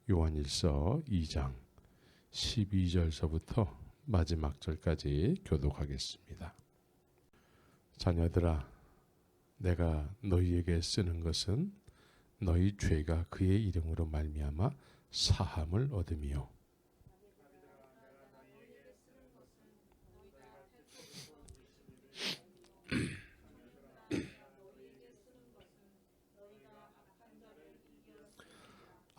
요한일서 2장 12절서부터 마지막 절까지 교독하겠습니다. 자녀들아, 내가 너희에게 쓰는 것은 너희 죄가 그의 이름으로 말미암아 사함을 얻음이요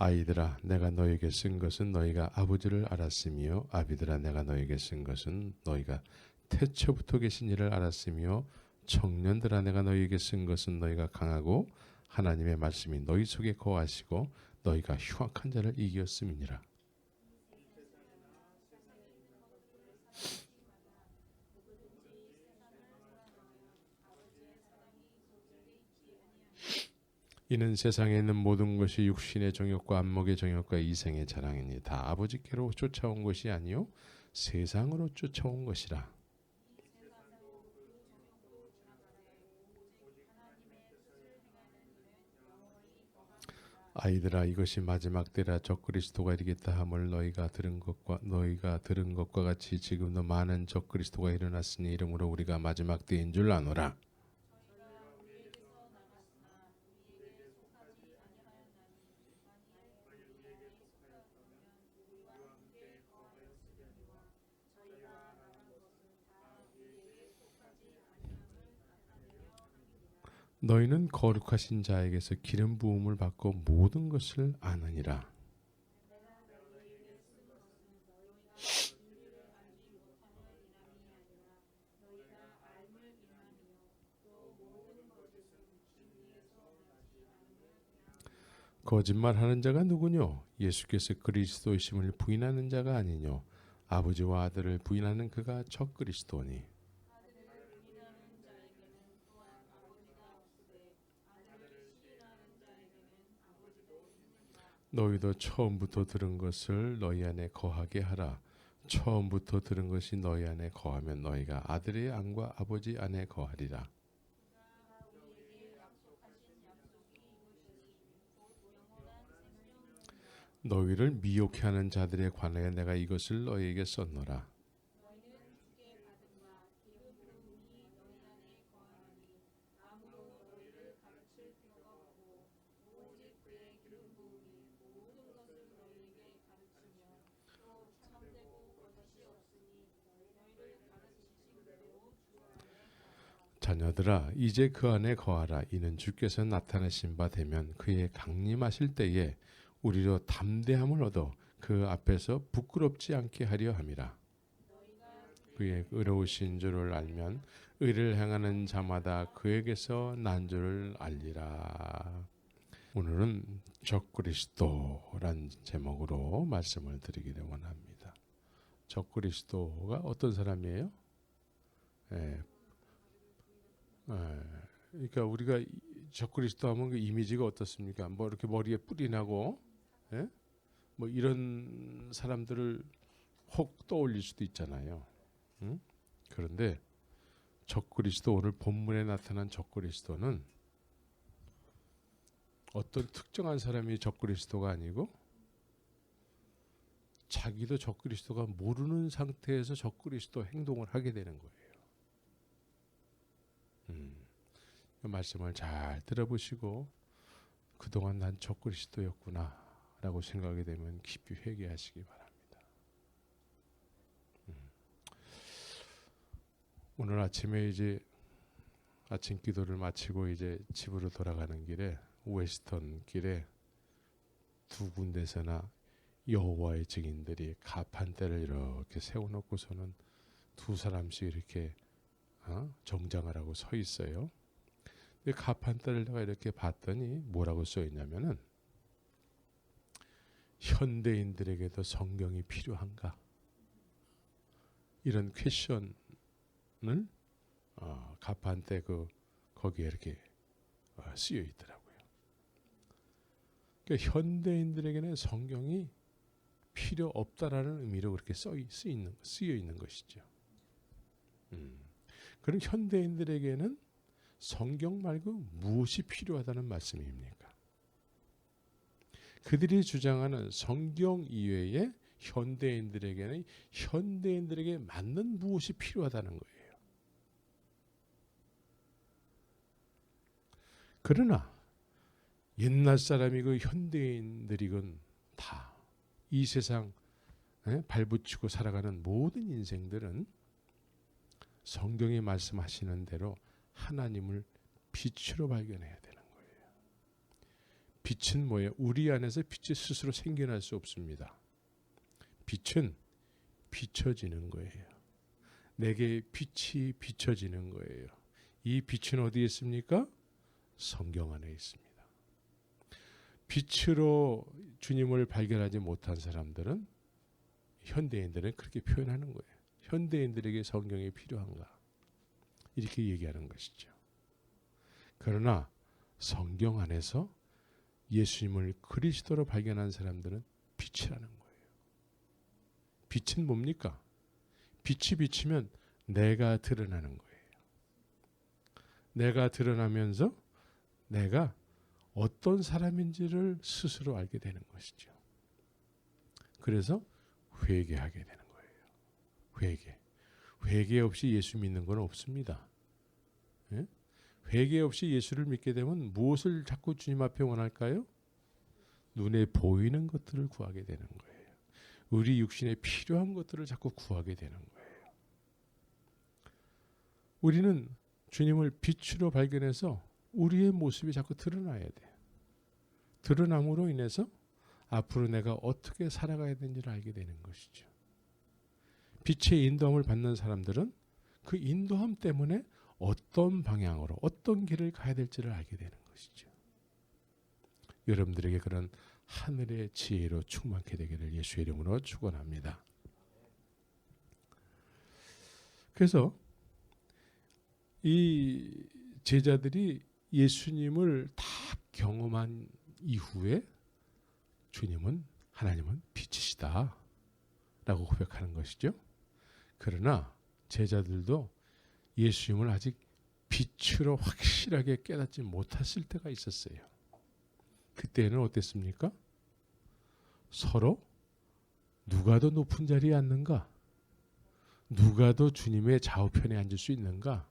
아이들아, 내가 너에게 쓴 것은 너희가 아버지를 알았으며 아비들아, 내가 너에게 쓴 것은 너희가 태초부터 계신 이를 알았으며 청년들아, 내가 너희에게 쓴 것은 너희가 강하고 하나님의 말씀이 너희 속에 거하시고 너희가 흉악한 자를 이겼음이니라. 이는 세상에 있는 모든 것이 육신의 정욕과 안목의 정욕과 이생의 자랑이니 다 아버지께로 쫓아온 것이 아니요 세상으로 쫓아온 것이라. 아이들아, 이것이 마지막 때라 적그리스도가 이르겠다 함을 너희가 들은 것과 같이 지금도 많은 적그리스도가 일어났으니 이러므로 우리가 마지막 때인 줄 아노라. 너희는 거룩하신 자에게서 기름 부음을 받고 모든 것을 아느니라. 거짓말하는 자가 누구뇨? 예수께서 그리스도이심을 부인하는 자가 아니뇨? 아버지와 아들을 부인하는 그가 적그리스도니. 너희도 처음부터 들은 것을 너희 안에 거하게 하라. 처음부터 들은 것이 너희 안에 거하면 너희가 아들의 안과 아버지 안에 거하리라. 너희를 미혹해 하는 자들에 관하여 내가 이것을 너희에게 썼노라. 자녀들아, 이제 그 안에 거하라. 이는 주께서 나타나신 바 되면 그의 강림하실 때에 우리로 담대함을 얻어 그 앞에서 부끄럽지 않게 하려 함이라. 그의 의로우신 줄을 알면 의를 행하는 자마다 그에게서 난 줄을 알리라. 오늘은 적그리스도란 제목으로 말씀을 드리기를 원합니다. 적그리스도가 어떤 사람이에요? 그러니까 우리가 적그리스도 하면 그 이미지가 어떻습니까? 뭐 이렇게 머리에 뿔이 나고, 뭐 이런 사람들을 혹 떠올릴 수도 있잖아요. 그런데 적그리스도, 오늘 본문에 나타난 적그리스도는 어떤 특정한 사람이 적그리스도가 아니고 자기도 적그리스도가 모르는 상태에서 적그리스도 행동을 하게 되는 거예요. 그 말씀을 잘 들어보시고 그동안 난 적그리스도였구나 라고 생각이 되면 깊이 회개하시기 바랍니다. 오늘 아침에 이제 아침 기도를 마치고 이제 집으로 돌아가는 길에 웨스턴 길에 두 군데서나 여호와의 증인들이 가판대를 이렇게 세워놓고서는 두 사람씩 이렇게 정장을 하고 서 있어요. 근데 가판대를 내가 이렇게 봤더니 뭐라고 써 있냐면은 현대인들에게도 성경이 필요한가? 이런 퀘션을 가판대 거기에 이렇게 쓰여 있더라고요. 그러니까 현대인들에게는 성경이 필요 없다라는 의미로 그렇게 쓰여 있는 것이죠. 그럼 현대인들에게는 성경 말고 무엇이 필요하다는 말씀입니까? 그들이 주장하는 성경 이외에 현대인들에게 맞는 무엇이 필요하다는 거예요. 그러나 옛날 사람이고 현대인들이건 다 이 세상 발붙이고 살아가는 모든 인생들은 성경이 말씀하시는 대로 하나님을 빛으로 발견해야 되는 거예요. 빛은 뭐예요? 우리 안에서 빛이 스스로 생겨날 수 없습니다. 빛은 비춰지는 거예요. 내게 빛이 비춰지는 거예요. 이 빛은 어디에 있습니까? 성경 안에 있습니다. 빛으로 주님을 발견하지 못한 사람들은, 현대인들은 그렇게 표현하는 거예요. 현대인들에게 성경이 필요한가? 이렇게 얘기하는 것이죠. 그러나 성경 안에서 예수님을 그리스도로 발견한 사람들은 빛이라는 거예요. 빛은 뭡니까? 빛이 비치면 내가 드러나는 거예요. 내가 드러나면서 내가 어떤 사람인지를 스스로 알게 되는 것이죠. 그래서 회개하게 되는 거예요. 회개 없이 예수 믿는 건 없습니다. 예? 회개 없이 예수를 믿게 되면 무엇을 자꾸 주님 앞에 원할까요? 눈에 보이는 것들을 구하게 되는 거예요. 우리 육신에 필요한 것들을 자꾸 구하게 되는 거예요. 우리는 주님을 빛으로 발견해서 우리의 모습이 자꾸 드러나야 돼. 드러남으로 인해서 앞으로 내가 어떻게 살아가야 되는지를 알게 되는 것이죠. 빛의 인도함을 받는 사람들은 그 인도함 때문에 어떤 방향으로 어떤 길을 가야 될지를 알게 되는 것이죠. 여러분들에게 그런 하늘의 지혜로 충만케 되기를 예수의 이름으로 축원합니다. 그래서 이 제자들이 예수님을 다 경험한 이후에 하나님은 빛이시다 라고 고백하는 것이죠. 그러나 제자들도 예수님을 아직 빛으로 확실하게 깨닫지 못했을 때가 있었어요. 그때는 어땠습니까? 서로 누가 더 높은 자리에 앉는가? 누가 더 주님의 좌우편에 앉을 수 있는가?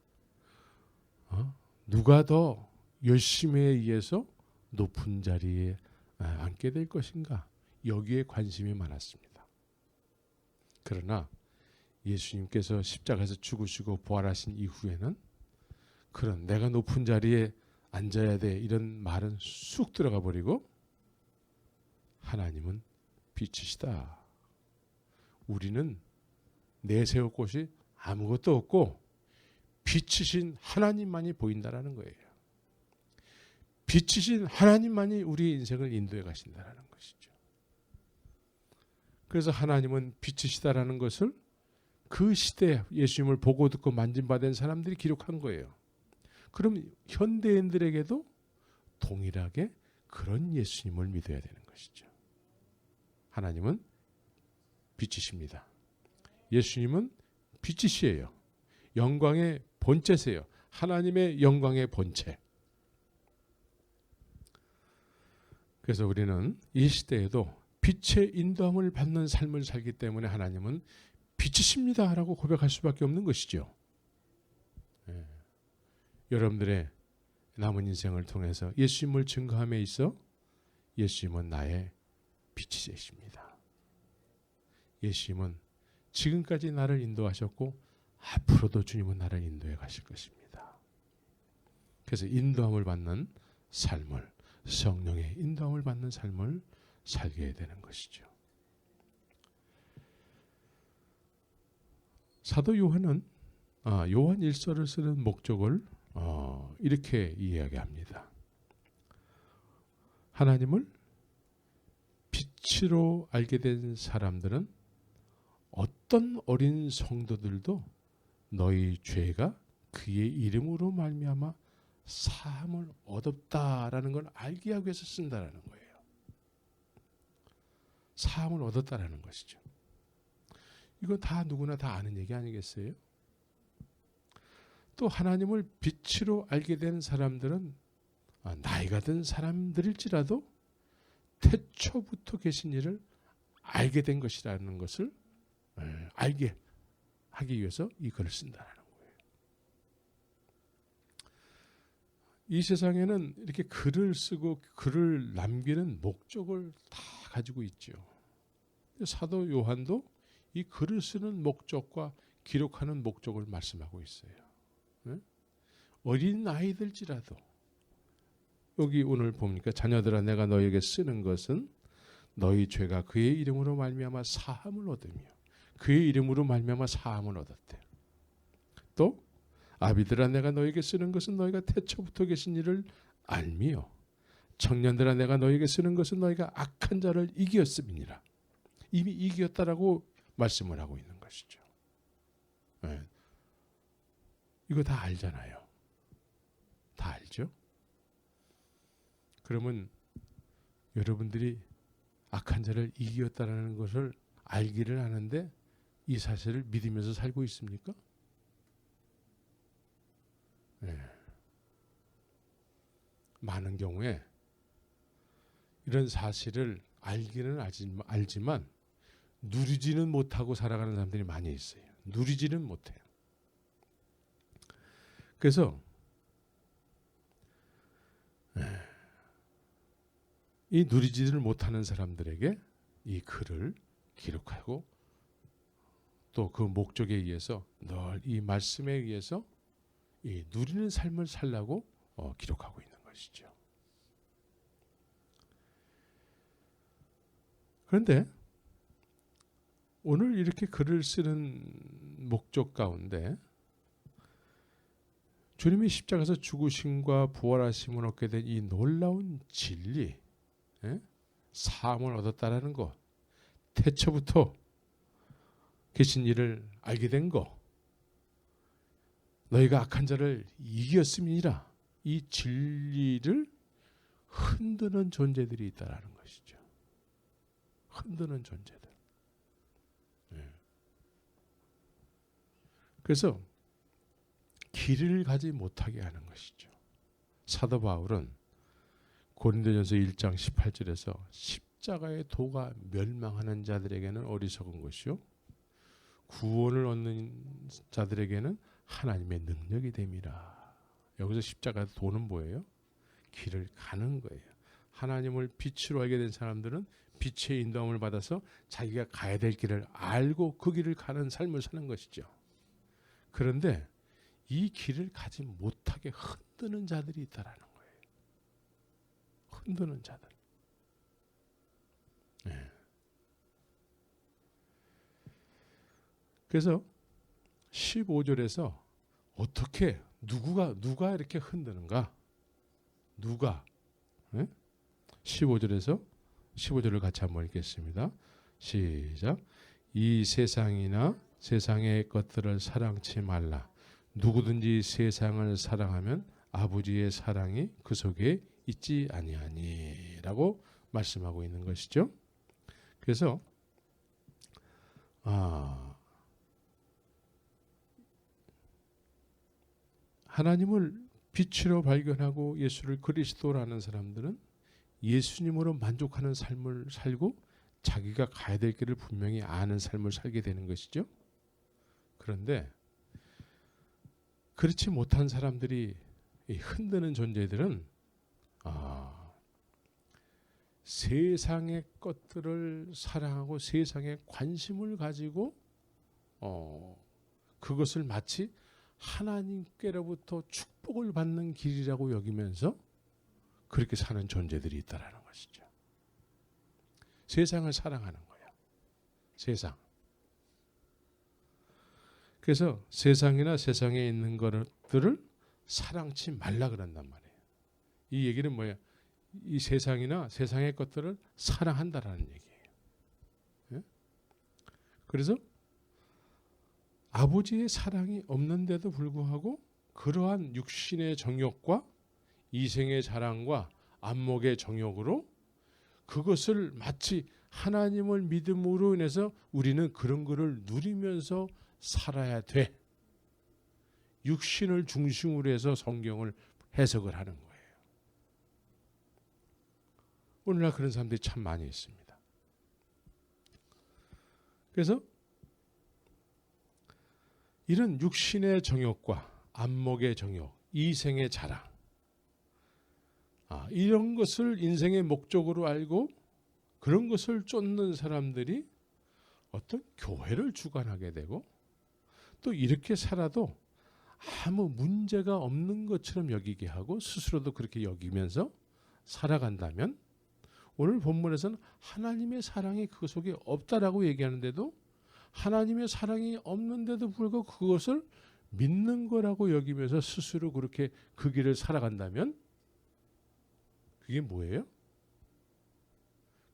누가 더 열심에 의해서 높은 자리에 앉게 될 것인가? 여기에 관심이 많았습니다. 그러나 예수님께서 십자가에서 죽으시고 부활하신 이후에는 그런 내가 높은 자리에 앉아야 돼 이런 말은 쑥 들어가 버리고 하나님은 빛이시다. 우리는 내세울 곳이 아무것도 없고 빛이신 하나님만이 보인다라는 거예요. 빛이신 하나님만이 우리 인생을 인도해 가신다라는 것이죠. 그래서 하나님은 빛이시다라는 것을 그 시대에 예수님을 보고 듣고 만진받은 사람들이 기록한 거예요. 그럼 현대인들에게도 동일하게 그런 예수님을 믿어야 되는 것이죠. 하나님은 빛이십니다. 예수님은 빛이시에요. 영광의 본체세요. 하나님의 영광의 본체. 그래서 우리는 이 시대에도 빛의 인도함을 받는 삶을 살기 때문에 하나님은 빛이십니다 라고 고백할 수밖에 없는 것이죠. 여러분들의 남은 인생을 통해서 예수님을 증거함에 있어 예수님은 나의 빛이 되십니다. 예수님은 지금까지 나를 인도하셨고 앞으로도 주님은 나를 인도해 가실 것입니다. 그래서 인도함을 받는 삶을, 성령의 인도함을 받는 삶을 살게 되는 것이죠. 사도 요한은 요한 1서를 쓰는 목적을 이렇게 이야기합니다. 하나님을 빛으로 알게 된 사람들은 어떤 어린 성도들도 너희 죄가 그의 이름으로 말미암아 사함을 얻었다라는 걸 알게 하기 위해서 쓴다라는 거예요. 사함을 얻었다라는 것이죠. 이거 다 누구나 다 아는 얘기 아니겠어요? 또 하나님을 빛으로 알게 된 사람들은 나이가 든 사람들일지라도 태초부터 계신 이를 알게 된 것이라는 것을 알게 하기 위해서 이 글을 쓴다는 거예요. 이 세상에는 이렇게 글을 쓰고 글을 남기는 목적을 다 가지고 있죠. 사도 요한도 이 글을 쓰는 목적과 기록하는 목적을 말씀하고 있어요. 어린 아이들지라도 여기 오늘 보니까 자녀들아 내가 너에게 쓰는 것은 너희 죄가 그의 이름으로 말미암아 사함을 얻으며 그의 이름으로 말미암아 사함을 얻었대. 또 아비들아 내가 너에게 쓰는 것은 너희가 태초부터 계신 이를 알미요 청년들아 내가 너에게 쓰는 것은 너희가 악한 자를 이기었음이니라. 이미 이겼다라고 말씀을 하고 있는 것이죠. 네. 이거 다 알잖아요. 다 알죠? 그러면 여러분들이 악한 자를 이겼다라는 것을 알기를 하는데 이 사실을 믿으면서 살고 있습니까? 네. 많은 경우에 이런 사실을 알기는 알지만 누리지는 못하고 살아가는 사람들이 많이 있어요. 누리지는 못해요. 그래서 이 누리지를 못하는 사람들에게 이 글을 기록하고 또 그 목적에 의해서 늘 이 말씀에 의해서 이 누리는 삶을 살라고 기록하고 있는 것이죠. 그런데 오늘 이렇게 글을 쓰는 목적 가운데 주님이 십자가에서 죽으심과 부활하심을 얻게 된 이 놀라운 진리, 사함을 얻었다라는 것, 태초부터 계신 이를 알게 된 것, 너희가 악한 자를 이겼음이니라. 이 진리를 흔드는 존재들이 있다라는 것이죠. 흔드는 존재들. 그래서 길을 가지 못하게 하는 것이죠. 사도 바울은 고린도전서 1장 18절에서 십자가의 도가 멸망하는 자들에게는 어리석은 것이요 구원을 얻는 자들에게는 하나님의 능력이 됨이라. 여기서 십자가의 도는 뭐예요? 길을 가는 거예요. 하나님을 빛으로 알게 된 사람들은 빛의 인도함을 받아서 자기가 가야 될 길을 알고 그 길을 가는 삶을 사는 것이죠. 그런데 이 길을 가지 못하게 흔드는 자들이 있다라는 거예요. 흔드는 자들. 네. 그래서 15절에서 어떻게 누가 이렇게 흔드는가? 누가? 네? 15절을 같이 한번 읽겠습니다. 시작. 이 세상이나 세상의 것들을 사랑치 말라. 누구든지 세상을 사랑하면 아버지의 사랑이 그 속에 있지 아니하니라고 말씀하고 있는 것이죠. 그래서 하나님을 빛으로 발견하고 예수를 그리스도라는 사람들은 예수님으로 만족하는 삶을 살고 자기가 가야 될 길을 분명히 아는 삶을 살게 되는 것이죠. 그런데 그렇지 못한 사람들이 흔드는 존재들은 세상의 것들을 사랑하고 세상에 관심을 가지고 그것을 마치 하나님께로부터 축복을 받는 길이라고 여기면서 그렇게 사는 존재들이 있다라는 것이죠. 세상을 사랑하는 거야. 세상. 그래서 세상이나 세상에 있는 것들을 사랑치 말라 그런단 말이에요. 이 얘기는 뭐야? 이 세상이나 세상의 것들을 사랑한다라는 얘기예요. 예? 그래서 아버지의 사랑이 없는데도 불구하고 그러한 육신의 정욕과 이생의 자랑과 안목의 정욕으로 그것을 마치 하나님을 믿음으로 인해서 우리는 그런 것을 누리면서 살아야 돼. 육신을 중심으로 해서 성경을 해석을 하는 거예요. 오늘날 그런 사람들이 참 많이 있습니다. 그래서 이런 육신의 정욕과 안목의 정욕, 이생의 자랑, 이런 것을 인생의 목적으로 알고 그런 것을 쫓는 사람들이 어떤 교회를 주관하게 되고 또 이렇게 살아도 아무 문제가 없는 것처럼 여기게 하고 스스로도 그렇게 여기면서 살아간다면 오늘 본문에서는 하나님의 사랑이 그 속에 없다라고 얘기하는데도 하나님의 사랑이 없는데도 불구하고 그것을 믿는 거라고 여기면서 스스로 그렇게 그 길을 살아간다면 그게 뭐예요?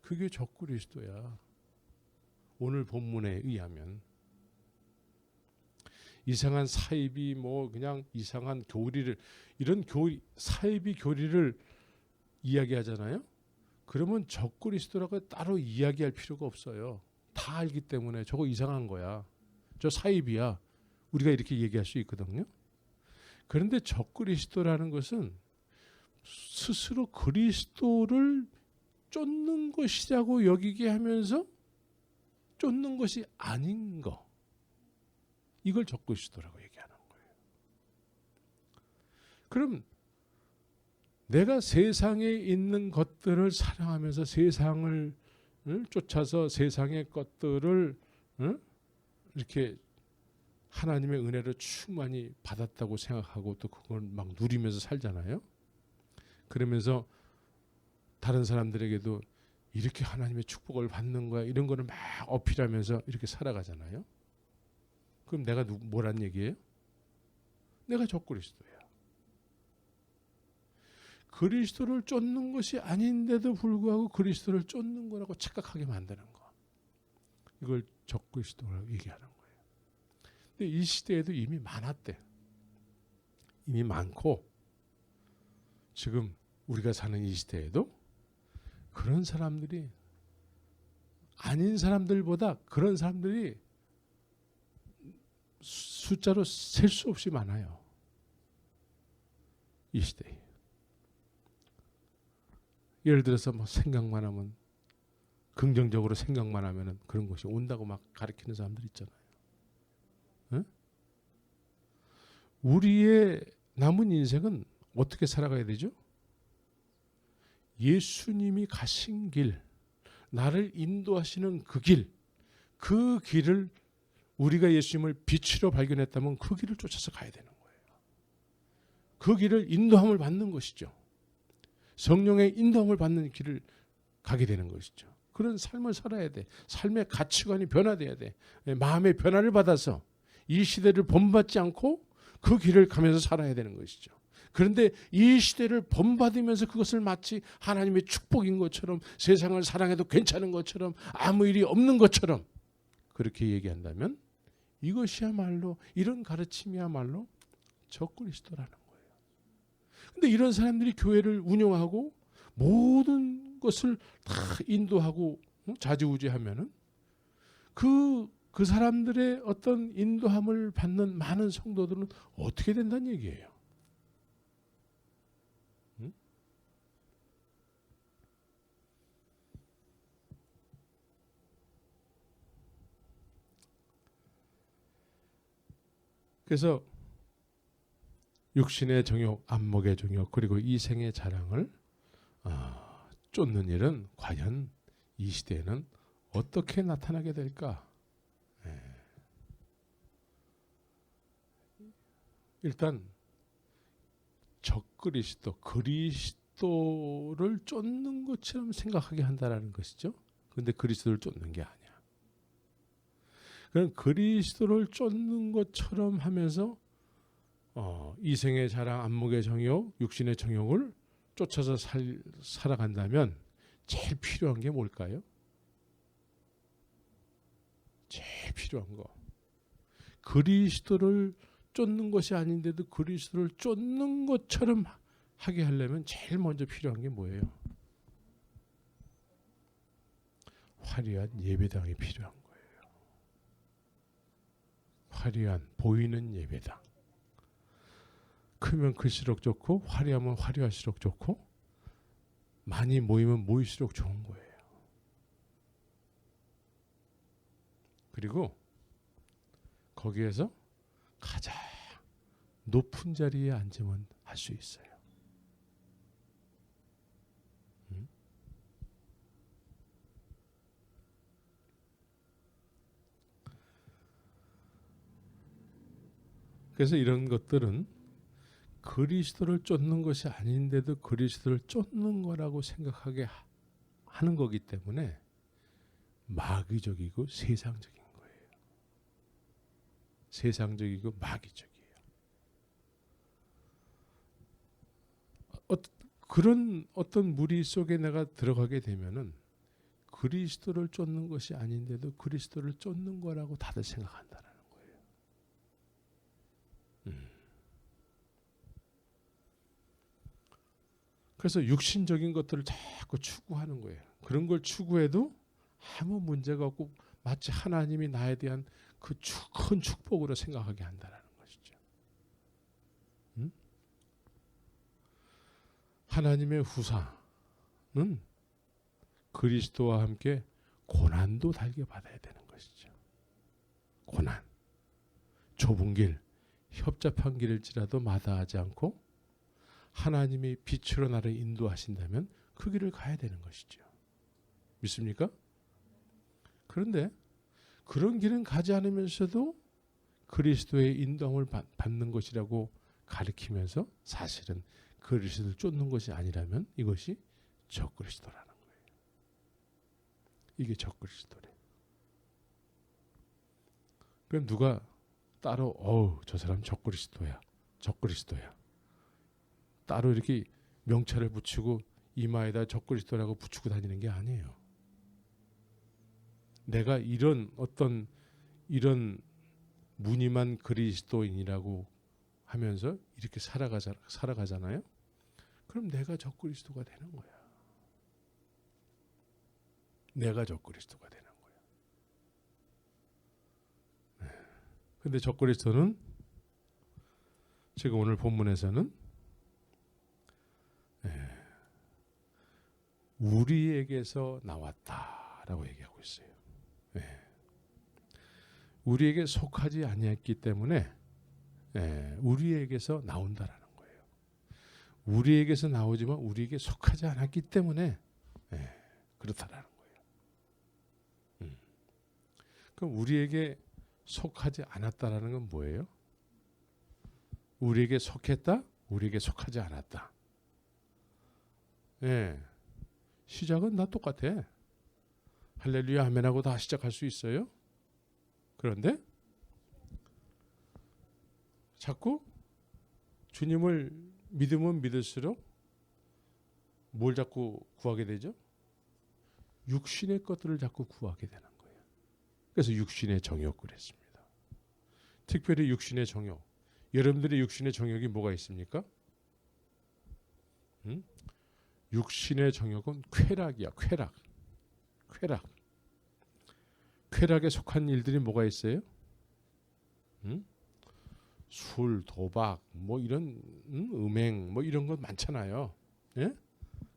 그게 적그리스도야. 오늘 본문에 의하면 이상한 사이비 뭐 그냥 이상한 교리를 이런 사이비 교리를 이야기하잖아요. 그러면 적그리스도라고 따로 이야기할 필요가 없어요. 다 알기 때문에 저거 이상한 거야. 저 사이비야. 우리가 이렇게 얘기할 수 있거든요. 그런데 적그리스도라는 것은 스스로 그리스도를 쫓는 것이라고 여기게 하면서 쫓는 것이 아닌 거. 이걸 적그리스도라고 얘기하는 거예요. 그럼 내가 세상에 있는 것들을 사랑하면서 세상을 쫓아서 세상의 것들을 이렇게 하나님의 은혜를 충만히 받았다고 생각하고 또 그걸 막 누리면서 살잖아요. 그러면서 다른 사람들에게도 이렇게 하나님의 축복을 받는 거야 이런 거를 막 어필하면서 이렇게 살아가잖아요. 그럼 내가 뭐란 얘기예요? 내가 적그리스도야. 그리스도를 쫓는 것이 아닌데도 불구하고 그리스도를 쫓는 거라고 착각하게 만드는 거. 이걸 적그리스도라고 얘기하는 거예요. 근데 이 시대에도 이미 많았대. 이미 많고 지금 우리가 사는 이 시대에도 그런 사람들이 아닌 사람들보다 그런 사람들이 숫자로 셀 수 없이 많아요. 이 시대에. 예를 들어서 뭐 생각만 하면 긍정적으로 생각만 하면은 그런 것이 온다고 막 가르치는 사람들 있잖아요. 응? 우리의 남은 인생은 어떻게 살아가야 되죠? 예수님이 가신 길, 나를 인도하시는 그 길을 우리가 예수님을 빛으로 발견했다면 그 길을 쫓아서 가야 되는 거예요. 그 길을 인도함을 받는 것이죠. 성령의 인도함을 받는 길을 가게 되는 것이죠. 그런 삶을 살아야 돼. 삶의 가치관이 변화돼야 돼. 마음의 변화를 받아서 이 시대를 본받지 않고 그 길을 가면서 살아야 되는 것이죠. 그런데 이 시대를 본받으면서 그것을 마치 하나님의 축복인 것처럼 세상을 사랑해도 괜찮은 것처럼 아무 일이 없는 것처럼 그렇게 얘기한다면 이것이야말로 이런 가르침이야말로 적그리스도라는 거예요. 그런데 이런 사람들이 교회를 운영하고 모든 것을 다 인도하고 좌지우지하면은 그 사람들의 어떤 인도함을 받는 많은 성도들은 어떻게 된다는 얘기예요. 그래서 육신의 정욕, 안목의 정욕, 그리고 이생의 자랑을 쫓는 일은 과연 이 시대에는 어떻게 나타나게 될까? 일단 적그리스도, 그리스도를 쫓는 것처럼 생각하게 한다는 것이죠. 그런데 그리스도를 쫓는 게 아니야. 그럼 그리스도를 쫓는 것처럼 하면서 이생의 자랑, 안목의 정욕, 육신의 정욕을 쫓아서 살아간다면 제일 필요한 게 뭘까요? 제일 필요한 거. 그리스도를 쫓는 것이 아닌데도 그리스도를 쫓는 것처럼 하게 하려면 제일 먼저 필요한 게 뭐예요? 화려한 예배당이 필요한 거예요. 화려한 보이는 예배당. 크면 클수록 좋고 화려하면 화려할수록 좋고 많이 모이면 모일수록 좋은 거예요. 그리고 거기에서 가장 높은 자리에 앉으면 할 수 있어요. 그래서 이런 것들은 그리스도를 쫓는 것이 아닌데도 그리스도를 쫓는 거라고 생각하게 하는 거기 때문에 마귀적이고 세상적인 거예요. 세상적이고 마귀적이에요. 그런 어떤 무리 속에 내가 들어가게 되면은 그리스도를 쫓는 것이 아닌데도 그리스도를 쫓는 거라고 다들 생각한다는 거예요. 그래서 육신적인 것들을 자꾸 추구하는 거예요. 그런 걸 추구해도 아무 문제가 없고 마치 하나님이 나에 대한 그 큰 축복으로 생각하게 한다는 것이죠. 하나님의 후사는 그리스도와 함께 고난도 달게 받아야 되는 것이죠. 고난, 좁은 길, 협잡한 길일지라도 마다하지 않고 하나님이 빛으로 나를 인도하신다면 그 길을 가야 되는 것이죠. 믿습니까? 그런데 그런 길은 가지 않으면서도 그리스도의 인도함을 받는 것이라고 가리키면서 사실은 그리스도를 쫓는 것이 아니라면 이것이 적그리스도라는 거예요. 이게 적그리스도래. 그럼 누가 따로 저 사람 적그리스도야. 적그리스도야. 따로 이렇게 명찰을 붙이고 이마에다 적그리스도라고 붙이고 다니는 게 아니에요. 내가 이런 무늬만 그리스도인이라고 하면서 이렇게 살아가잖아요. 그럼 내가 적그리스도가 되는 거야. 내가 적그리스도가 되는 거야. 근데 적그리스도는 지금 오늘 본문에서는 우리에게서 나왔다라고 얘기하고 있어요. 우리에게 속하지 아니했기 때문에 우리에게서 나온다라는 거예요. 우리에게서 나오지만 우리에게 속하지 않았기 때문에 그렇다라는 거예요. 그럼 우리에게 속하지 않았다라는 건 뭐예요? 우리에게 속했다? 우리에게 속하지 않았다. 시작은 다 똑같아. 할렐루야 아멘하고 다 시작할 수 있어요. 그런데 자꾸 주님을 믿으면 믿을수록 뭘 자꾸 구하게 되죠? 육신의 것들을 자꾸 구하게 되는 거예요. 그래서 육신의 정욕을 했습니다. 특별히 육신의 정욕. 여러분들의 육신의 정욕이 뭐가 있습니까? 육신의 정욕은 쾌락이야. 쾌락에 속한 일들이 뭐가 있어요? 술, 도박, 뭐 이런 음행, 뭐 이런 것 많잖아요. 예?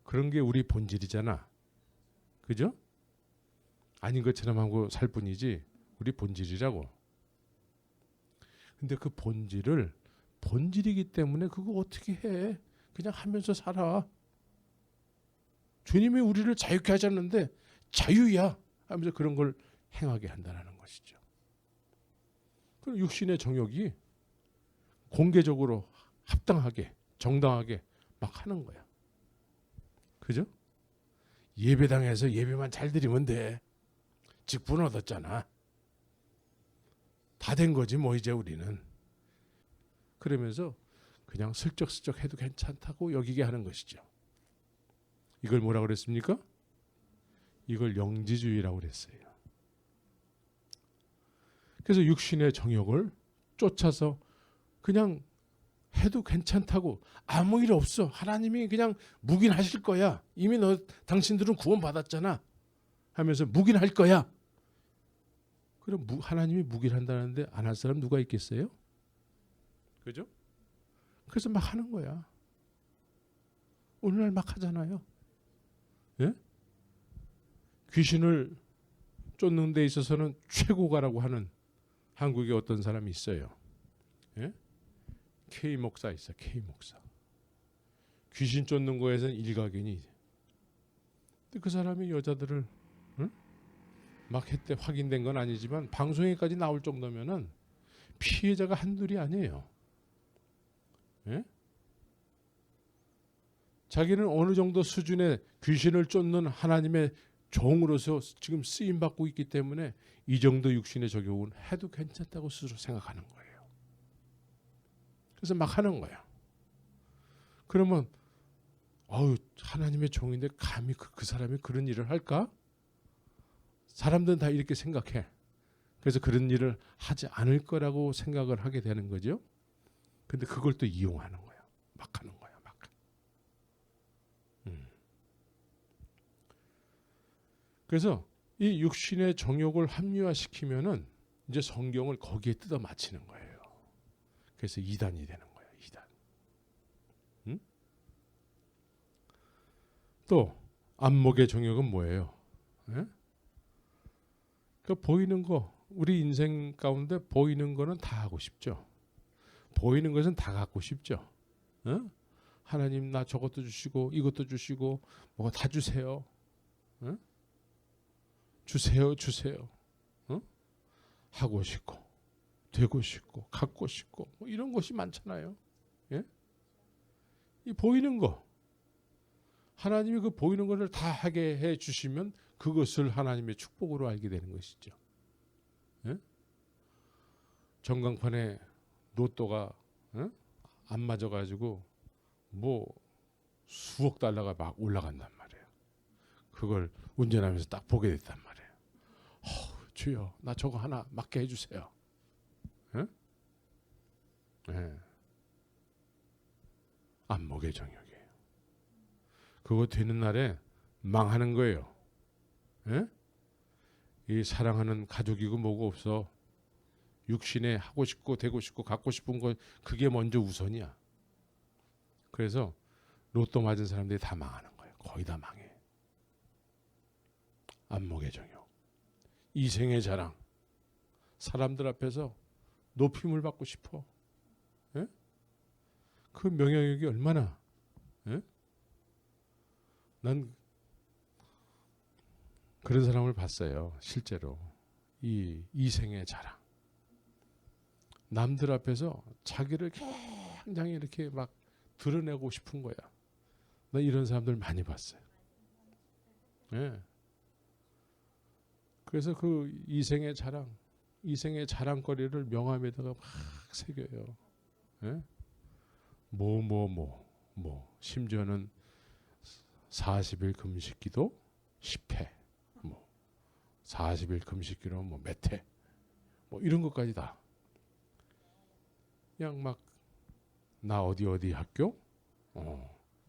그런 게 우리 본질이잖아. 그죠? 아닌 것처럼 하고 살 뿐이지 우리 본질이라고. 근데 그 본질이기 때문에 그거 어떻게 해? 그냥 하면서 살아. 주님이 우리를 자유케 하셨는데 자유야 하면서 그런 걸 행하게 한다는 것이죠. 그럼 육신의 정욕이 공개적으로 합당하게 정당하게 막 하는 거야. 그죠? 예배당에서 예배만 잘 드리면 돼. 직분 얻었잖아. 다 된 거지 뭐 이제 우리는. 그러면서 그냥 슬쩍슬쩍 해도 괜찮다고 여기게 하는 것이죠. 이걸 뭐라고 그랬습니까? 이걸 영지주의라고 그랬어요. 그래서 육신의 정욕을 쫓아서 그냥 해도 괜찮다고 아무 일 없어. 하나님이 그냥 묵인하실 거야. 이미 당신들은 구원 받았잖아. 하면서 묵인할 거야. 그럼 하나님이 묵인한다는데 안 할 사람 누가 있겠어요? 그죠? 그래서 막 하는 거야. 오늘날 막 하잖아요. 귀신을 쫓는 데 있어서는 최고가라고 하는 한국에 어떤 사람이 있어요. 예? K 목사 있어. K 목사. 귀신 쫓는 거에서는 일가견이. 근데 그 사람이 여자들을 막 했대. 확인된 건 아니지만 방송에까지 나올 정도면은 피해자가 한둘이 아니에요. 예? 자기는 어느 정도 수준의 귀신을 쫓는 하나님의 종으로서 지금 쓰임받고 있기 때문에 이 정도 육신의 적용은 해도 괜찮다고 스스로 생각하는 거예요. 그래서 막 하는 거야. 그러면 하나님의 종인데 감히 그 사람이 그런 일을 할까? 사람들은 다 이렇게 생각해. 그래서 그런 일을 하지 않을 거라고 생각을 하게 되는 거죠. 근데 그걸 또 이용하는 거야. 막 하는 거야. 막. 그래서 이 육신의 정욕을 합리화시키면은 이제 성경을 거기에 뜯어 맞히는 거예요. 그래서 이단이 되는 거예요. 이단. 또 안목의 정욕은 뭐예요? 예? 그 보이는 거, 우리 인생 가운데 보이는 거는 다 하고 싶죠. 보이는 것은 다 갖고 싶죠. 어? 하나님 나 저것도 주시고 이것도 주시고 뭐가 다 주세요. 어? 주세요. 어? 하고 싶고 되고 싶고 갖고 싶고 뭐 이런 것이 많잖아요. 예? 이 보이는 거 하나님이 그 보이는 것을 다 하게 해 주시면 그것을 하나님의 축복으로 알게 되는 것이죠. 예? 전광판에 로또가 안 맞아가지고 뭐 수억 달러가 막 올라간단 말이에요. 그걸 운전하면서 딱 보게 됐단 말이에요. 주여 나 저거 하나 맞게 해주세요. 예? 예. 안목의 정욕이에요. 그거 되는 날에 망하는 거예요. 예? 이 사랑하는 가족이고 뭐고 없어. 육신에 하고 싶고 되고 싶고 갖고 싶은 건 그게 먼저 우선이야. 그래서 로또 맞은 사람들이 다 망하는 거예요. 거의 다 망해. 안목의 정욕, 이생의 자랑, 사람들 앞에서 높임을 받고 싶어. 예? 그 명예욕이 얼마나? 예? 난 그런 사람을 봤어요. 실제로 이 이생의 자랑. 남들 앞에서 자기를 굉장히 이렇게 막 드러내고 싶은 거야. 나 이런 사람들 많이 봤어요. 예. 그래서 그 이생의 자랑, 이생의 자랑거리를 명함에다가 막 새겨요. 예? 심지어는 40일 금식기도 10회, 40일 금식기로 몇 회, 이런 것까지 다. 그냥 막 나 어디 학교,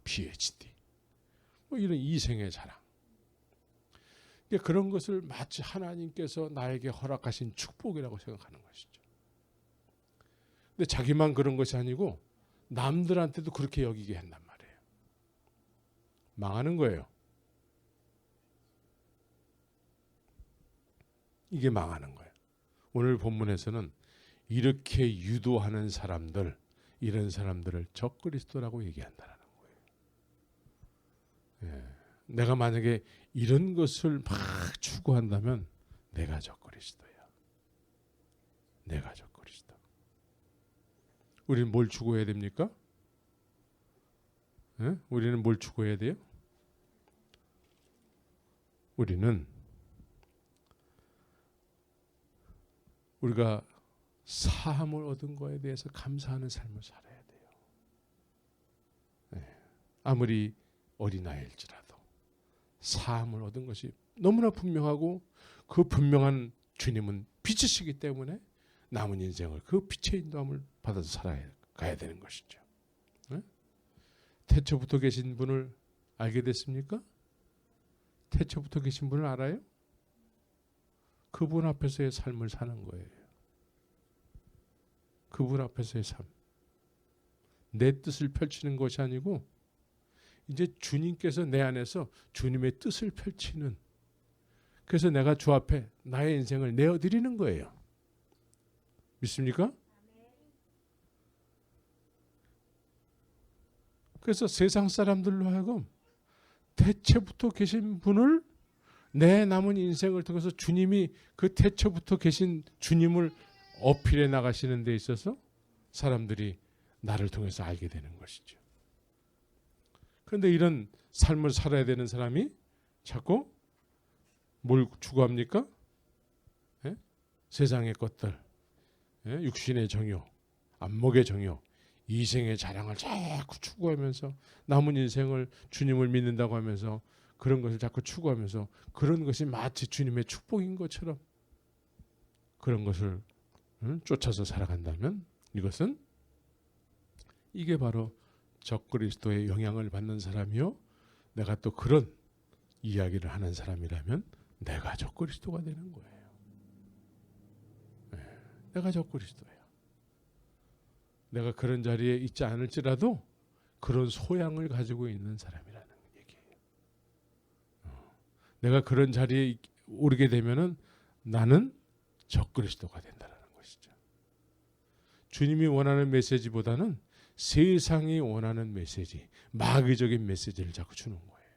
PhD, 이런 이생의 자랑. 그런 것을 마치 하나님께서 나에게 허락하신 축복이라고 생각하는 것이죠. 근데 자기만 그런 것이 아니고 남들한테도 그렇게 여기게 한단 말이에요. 망하는 거예요. 이게 망하는 거예요. 오늘 본문에서는 이렇게 유도하는 사람들, 이런 사람들을 적그리스도라고 얘기한다는 거예요. 예. 내가 만약에 이런 것을 막 추구한다면 내가 적그리스도야. 내가 적그리스도. 우리는 뭘 추구해야 됩니까? 예? 우리는 뭘 추구해야 돼요? 우리는 우리가 사함을 얻은 거에 대해서 감사하는 삶을 살아야 돼요. 네. 아무리 어린아이일지라도 사함을 얻은 것이 너무나 분명하고 그 분명한 주님은 빛이시기 때문에 남은 인생을 그 빛의 인도함을 받아서 살아가야 되는 것이죠. 네? 태초부터 계신 분을 알게 됐습니까? 태초부터 계신 분을 알아요? 그분 앞에서의 삶을 사는 거예요. 그분 앞에서의 삶. 내 뜻을 펼치는 것이 아니고 이제 주님께서 내 안에서 주님의 뜻을 펼치는 그래서 내가 주 앞에 나의 인생을 내어드리는 거예요. 믿습니까? 그래서 세상 사람들로 하여금 태초부터 계신 분을 내 남은 인생을 통해서 주님이 그 태초부터 계신 주님을 어필해 나가시는 데 있어서 사람들이 나를 통해서 알게 되는 것이죠. 그런데 이런 삶을 살아야 되는 사람이 자꾸 뭘 추구합니까? 예? 세상의 것들, 예? 육신의 정욕, 안목의 정욕, 이생의 자랑을 자꾸 추구하면서 남은 인생을 주님을 믿는다고 하면서 그런 것을 자꾸 추구하면서 그런 것이 마치 주님의 축복인 것처럼 그런 것을 쫓아서 살아간다면 이것은 이게 바로 적그리스도의 영향을 받는 사람이요. 내가 또 그런 이야기를 하는 사람이라면 내가 적그리스도가 되는 거예요. 네, 내가 적그리스도예요. 내가 그런 자리에 있지 않을지라도 그런 소양을 가지고 있는 사람이라는 얘기예요. 내가 그런 자리에 오르게 되면은 나는 적그리스도가 된다는 것이죠. 주님이 원하는 메시지보다는 세상이 원하는 메시지, 마귀적인 메시지를 자꾸 주는 거예요.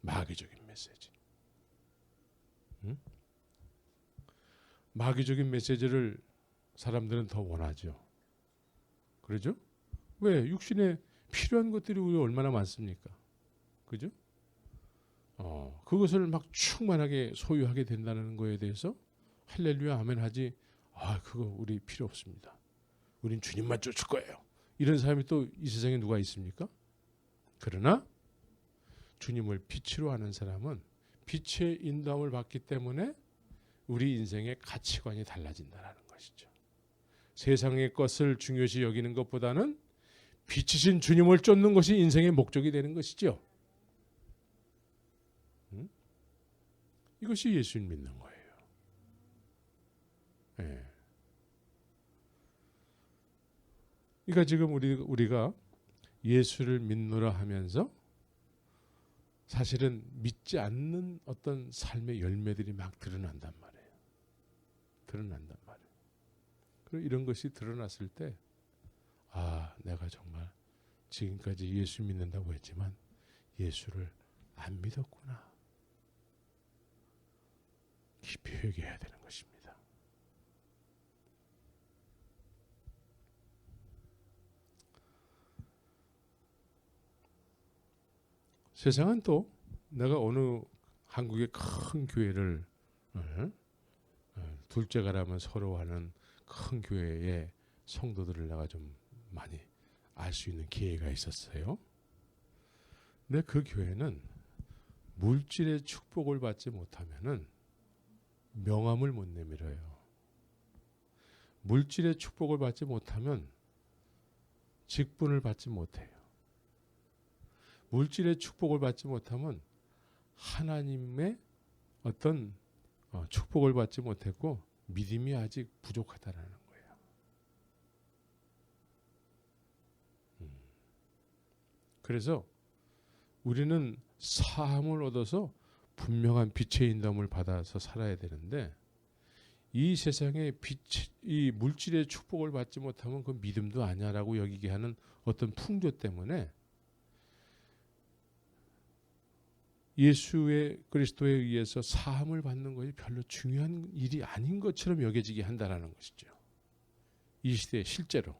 마귀적인 메시지. 응? 마귀적인 메시지를 사람들은 더 원하죠. 그러죠? 왜? 육신에 필요한 것들이 우리 얼마나 많습니까? 그죠? 그것을 막 충만하게 소유하게 된다는 거에 대해서 할렐루야 아멘 하지. 그거 우리 필요 없습니다. 우린 주님만 쫓을 거예요. 이런 사람이 또 이 세상에 누가 있습니까? 그러나 주님을 빛으로 아는 사람은 빛의 인도함을 받기 때문에 우리 인생의 가치관이 달라진다는 것이죠. 세상의 것을 중요시 여기는 것보다는 빛이신 주님을 쫓는 것이 인생의 목적이 되는 것이죠. 이것이 예수님 믿는 거예요. 네. 그러니까 지금 우리가 예수를 믿노라 하면서 사실은 믿지 않는 어떤 삶의 열매들이 막 드러난단 말이에요. 드러난단 말이에요. 그리고 이런 것이 드러났을 때 내가 정말 지금까지 예수 믿는다고 했지만 예수를 안 믿었구나. 깊이 회개해야 되는 것입니다. 세상은 또 내가 어느 한국의 큰 교회를 둘째가라면 서러워하는 큰 교회의 성도들을 내가 좀 많이 알 수 있는 기회가 있었어요. 근데 그 교회는 물질의 축복을 받지 못하면은 명함을 못 내밀어요. 물질의 축복을 받지 못하면 직분을 받지 못해요. 물질의 축복을 받지 못하면 하나님의 어떤 축복을 받지 못했고 믿음이 아직 부족하다는 거예요. 그래서 우리는 사함을 얻어서 분명한 빛의 인도함을 받아서 살아야 되는데 이 세상에 이 물질의 축복을 받지 못하면 그 믿음도 아니야라고 여기게 하는 어떤 풍조 때문에 예수의 그리스도에 의해서 사함을 받는 것이 별로 중요한 일이 아닌 것처럼 여겨지게 한다는 것이죠. 이 시대에 실제로.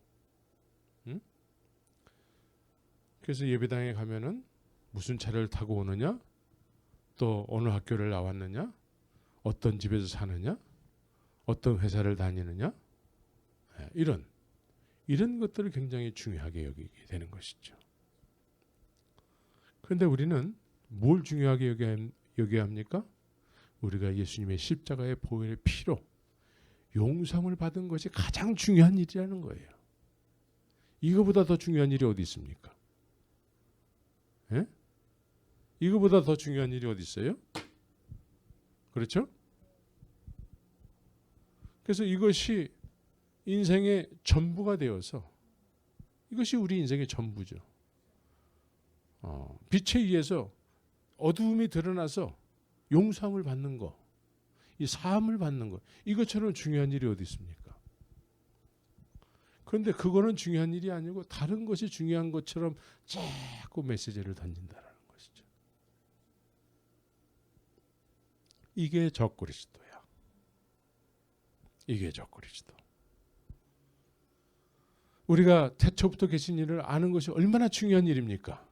그래서 예배당에 가면은 무슨 차를 타고 오느냐, 또 어느 학교를 나왔느냐, 어떤 집에서 사느냐, 어떤 회사를 다니느냐, 이런 것들을 굉장히 중요하게 여기게 되는 것이죠. 그런데 우리는 뭘 중요하게 여겨야 합니까? 우리가 예수님의 십자가의 보혈의 피로 용서를 받은 것이 가장 중요한 일이라는 거예요. 이거보다 더 중요한 일이 어디 있습니까? 예? 이거보다 더 중요한 일이 어디 있어요? 그렇죠? 그래서 이것이 인생의 전부가 되어서 이것이 우리 인생의 전부죠. 빛에 의해서 어두움이 드러나서 용서함을 받는 거, 이 사함을 받는 거, 이것처럼 중요한 일이 어디 있습니까? 그런데 그거는 중요한 일이 아니고 다른 것이 중요한 것처럼 자꾸 메시지를 던진다라는 것이죠. 이게 적그리스도야. 이게 적그리스도. 우리가 태초부터 계신 일을 아는 것이 얼마나 중요한 일입니까?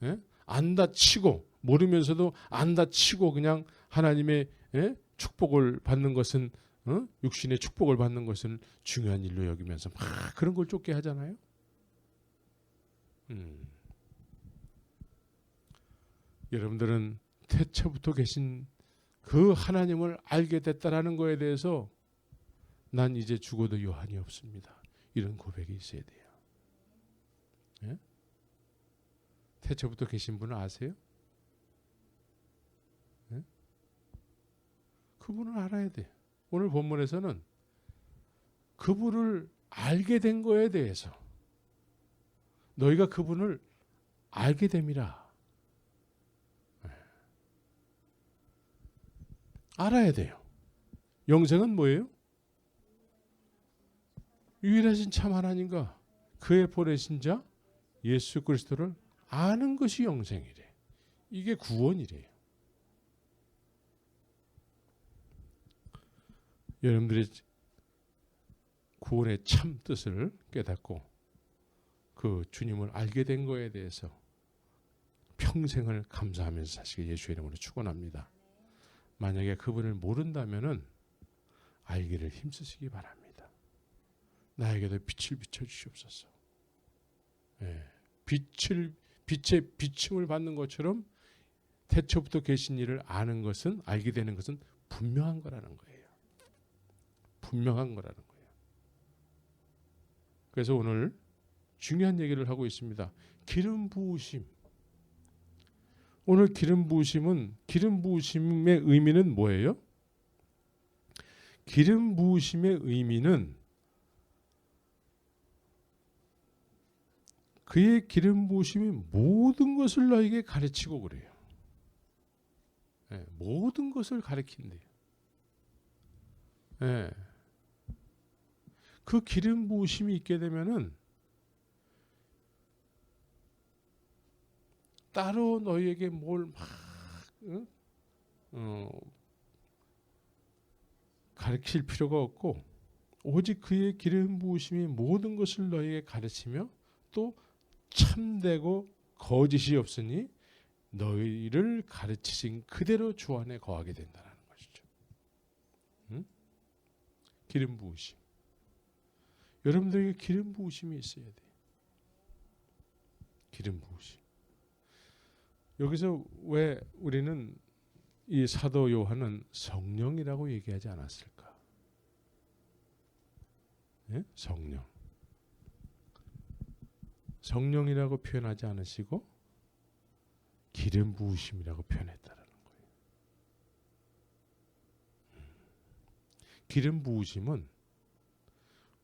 예? 안다 치고, 모르면서도 안다 치고 그냥 하나님의 축복을 받는 것은, 육신의 축복을 받는 것은 중요한 일로 여기면서 막 그런 걸 쫓게 하잖아요. 여러분들은 태초부터 계신 그 하나님을 알게 됐다라는 거에 대해서 난 이제 죽어도 여한이 없습니다. 이런 고백이 있어야 돼요. 예? 태초부터 계신 분을 아세요? 예? 그분을 알아야 돼. 오늘 본문에서는 그분을 알게 된 거에 대해서 너희가 그분을 알게 됨이라. 예. 알아야 돼요. 영생은 뭐예요? 유일하신 참 하나님과 그의 보내신 자 예수 그리스도를 아는 것이 영생이래. 이게 구원이래요. 여러분들이 구원의 참 뜻을 깨닫고 그 주님을 알게 된 거에 대해서 평생을 감사하면서 사시길 예수의 이름으로 축원합니다. 만약에 그분을 모른다면은 알기를 힘쓰시기 바랍니다. 나에게도 빛을 비춰주시옵소서. 예, 빛의 비침을 받는 것처럼 태초부터 계신 일을 아는 것은, 알게 되는 것은 분명한 거라는 거예요. 분명한 거라는 거예요. 그래서 오늘 중요한 얘기를 하고 있습니다. 기름 부으심. 오늘 기름 부으심의 의미는 뭐예요? 기름 부으심의 의미는 그의 기름 부으심이 모든 것을 너에게 가르치고 그래요. 네, 모든 것을 가르친대요. 네. 그 기름 부으심이 있게 되면은 따로 너희에게 뭘 막 가르칠 필요가 없고 오직 그의 기름 부으심이 모든 것을 너희에게 가르치며 또 참되고 거짓이 없으니 너희를 가르치신 그대로 주 안에 거하게 된다는 것이죠. 응? 기름 부으심. 여러분들에게 기름 부으심이 있어야 돼요. 기름 부으심. 여기서 왜 우리는 이 사도 요한은 성령이라고 얘기하지 않았을까? 네? 성령. 성령이라고 표현하지 않으시고 기름 부으심이라고 표현했다라는 거예요. 기름 부으심은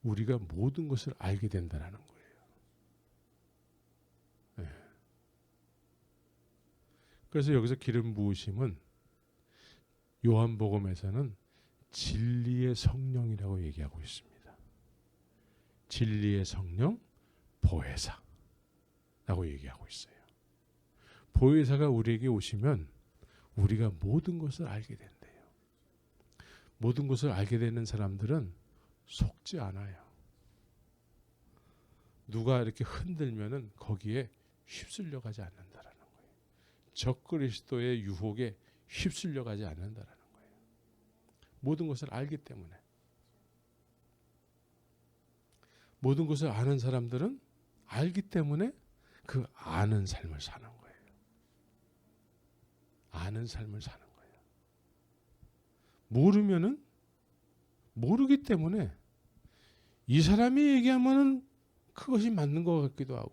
우리가 모든 것을 알게 된다라는 거예요. 네. 그래서 여기서 기름 부으심은 요한복음에서는 진리의 성령이라고 얘기하고 있습니다. 진리의 성령, 보혜사라고 얘기하고 있어요. 보혜사가 우리에게 오시면 우리가 모든 것을 알게 된대요. 모든 것을 알게 되는 사람들은 속지 않아요. 누가 이렇게 흔들면은 거기에 휩쓸려 가지 않는다라는 거예요. 적그리스도의 유혹에 휩쓸려 가지 않는다라는 거예요. 모든 것을 알기 때문에. 모든 것을 아는 사람들은 알기 때문에 그 아는 삶을 사는 거예요. 아는 삶을 사는 거예요. 모르면은 모르기 때문에 이 사람이 얘기하면은 그것이 맞는 것 같기도 하고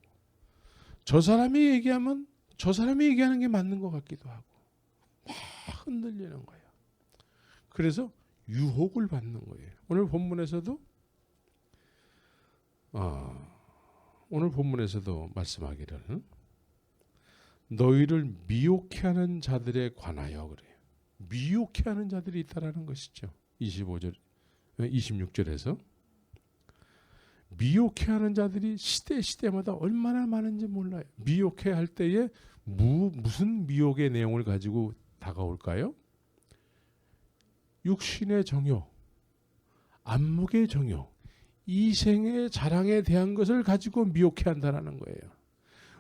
저 사람이 얘기하면 저 사람이 얘기하는 게 맞는 것 같기도 하고 막 흔들리는 거예요. 그래서 유혹을 받는 거예요. 오늘 본문에서도 말씀하기를 너희를 미혹해하는 자들에 관하여 그래요. 미혹해하는 자들이 있다라는 것이죠. 26절에서 미혹해하는 자들이 시대마다 얼마나 많은지 몰라요. 미혹해할 때에 무슨 미혹의 내용을 가지고 다가올까요? 육신의 정욕, 안목의 정욕, 이생의 자랑에 대한 것을 가지고 미혹해한다라는 거예요.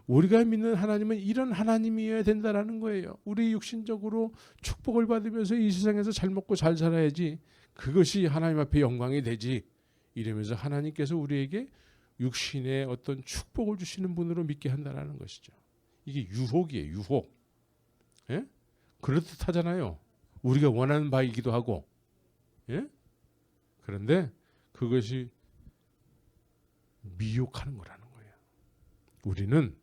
우리가 믿는 하나님은 이런 하나님이어야 된다라는 거예요. 우리 육신적으로 축복을 받으면서 이 세상에서 잘 먹고 잘 살아야지, 그것이 하나님 앞에 영광이 되지, 이러면서 하나님께서 우리에게 육신의 어떤 축복을 주시는 분으로 믿게 한다라는 것이죠. 이게 유혹이에요. 유혹. 예? 그럴듯하잖아요. 우리가 원하는 바이기도 하고. 예? 그런데 그것이 미혹하는 거라는 거예요. 우리는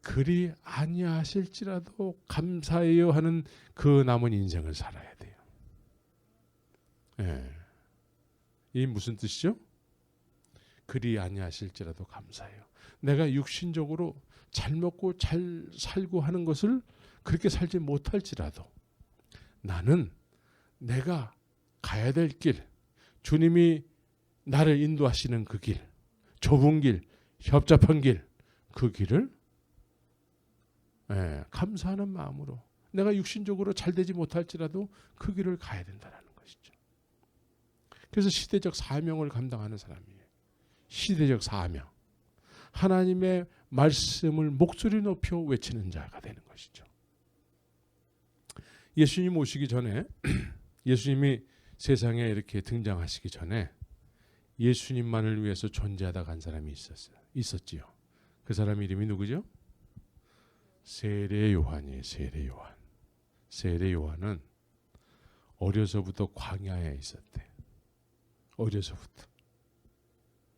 그리 아니하실지라도 감사해요 하는 그 남은 인생을 살아야 돼요. 예. 이 무슨 뜻이죠? 그리 아니하실지라도 감사해요. 내가 육신적으로 잘 먹고 잘 살고 하는 것을 그렇게 살지 못할지라도 나는 내가 가야 될 길, 주님이 나를 인도하시는 그 길, 좁은 길, 협잡한 길, 그 길을 감사하는 마음으로 내가 육신적으로 잘 되지 못할지라도 그 길을 가야 된다는 것이죠. 그래서 시대적 사명을 감당하는 사람이에요. 시대적 사명. 하나님의 말씀을 목소리 높여 외치는 자가 되는 것이죠. 예수님 오시기 전에 예수님이 세상에 이렇게 등장하시기 전에 예수님만을 위해서 존재하다 간 사람이 있었지요. 그 사람 이름이 누구죠? 세례 요한이에요. 세례 요한. 세례 요한은 어려서부터 광야에 있었대. 어려서부터.